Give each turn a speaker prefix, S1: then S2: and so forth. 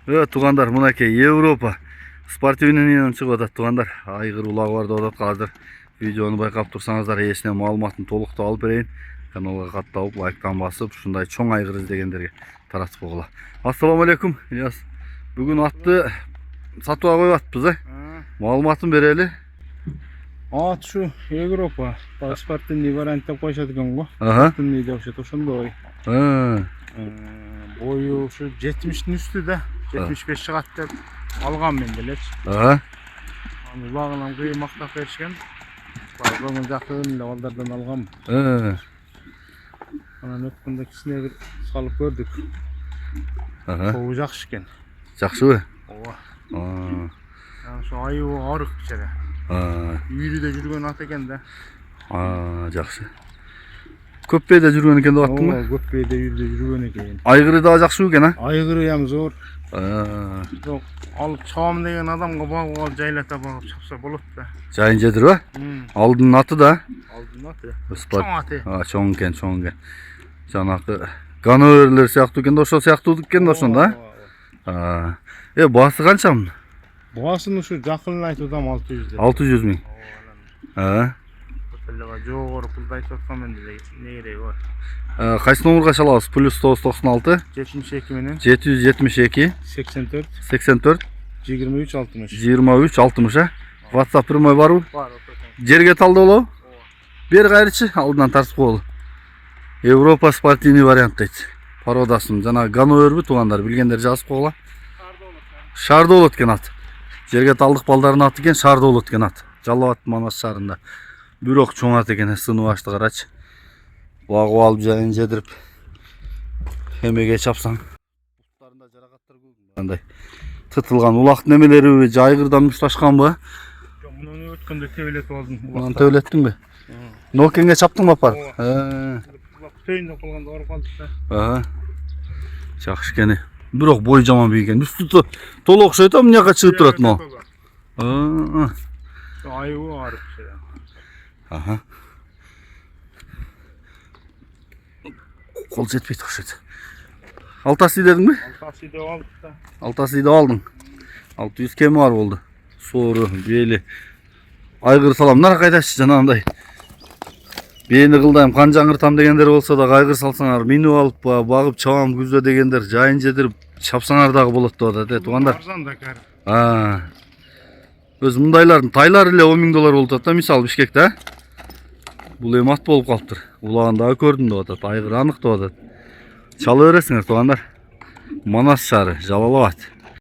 S1: Тугандар, мынакей Европа спортивныйынан чыгып атат тугандар. Айгыр улагы бар деп атат. Азыр видеону байкап турсаңыздар, эсине маалыматын толуктуу алып берейин. Каналга катталып, лайктан басып, ушундай чоң айгыр издегендерге таратып койгула. Ассаламу алейкум, Ильяс. Бүгүн атты сатууга коюп атпыз, маалыматын берели.
S2: Ат şu Европа, спортивный вариант деп коюшат экен го. Спортивный деп атышат ошондой. Бою şu 70'in üstü de 75 çıgat деп алган мен делечи. Аны багынан кыймактап беришкен. Багынан жакын эле балдардан алгам. Анан өткөндө кичине бир салып көрдүк. Бою жакшы экен.
S1: Жакшыбы?
S2: Ооба. Şu айыбы арык бечара. Үйрүдө жүргөн ат экен да.
S1: Жакшы. Көппейде жүргөн экен деп аттыңбы?
S2: Ооба, көппейде үйрүдө жүргөн экен.
S1: Айгыры да жакшы экен,
S2: Айгыры ям зор.
S1: Жок,
S2: алып чабам деген адамга багып алып жайлата багып чапса болот да.
S1: Жайын жедирби? Алдын аты да?
S2: Алдын аты.
S1: Чоң аты. Чоң экен, чоң экен. Жанакы ганөрлөр сыяктуу экен да, ошол сыяктуу экен да ошондо, баасы канчамын?
S2: Баасын ушу жакынын айтып атам 600 деп.
S1: 600 миң.
S2: Жогору пулду айтып аткан мен деле не кереги бар.
S1: Кайсы номерге чалабыз? +996
S2: 72 менен
S1: 772
S2: 84
S1: 84
S2: 23 60.
S1: 23 60, WhatsApp прямой барбы?
S2: Бар.
S1: Жерге талды болобу? Бер кайрычы, алдынан тартып коелу. Европа спортивный вариант дейт. Пародасын жана ганөөрбү тугандар, билгендер жазып койгула. Шарды болот экен ат. Жерге талдык балдардын аты экен, Шарды болот экен ат. Жалал Абад Манас шаарында. Бирок чоң ат экен, сынып ашты карачы. Багып алып жайын жедирип эмеге чапсаң. Буттарында жаракаттар көп. Кандай тытылган улак немелери же айгырдан мушташканбы?
S2: Жок, муну өткөндө тебелетип алдым.
S1: Муну тебелеттиңби? Нокенге чаптың бапар?
S2: Төйүндө калганда барып калдык да.
S1: Жакшы экен. Бирок бой жаман бийген. Үстү толук окшойт, мына жака чыгып турат могу.
S2: Айыбы арып чыга.
S1: Кол жетпейт окшойт. Алтасы дедиңби?
S2: Алтасы деп алдык да.
S1: Алтасы деп алдың. 600 кеми бар болду. Соору, бели. Айгыр салам, нара кайдашы жанагындай. Бени кылдайм, кан жаңыртам дегендер болсо да айгыр салсаңар, минип алып багып чабам күздө дегендер жайын жедирип чапсаңар дагы болот деп атат, тугандар.
S2: Арзан да кар.
S1: Өз мындайлардын тайлары эле 10 000 доллар болуп атат да, мисалы Бишкекте. Бул эми ат болуп калыптыр. Улаган дагы көрдүм деп атат, айгыр анык деп атат. Чала бересиңер тугандар. Манас шаары, Жалал Абад.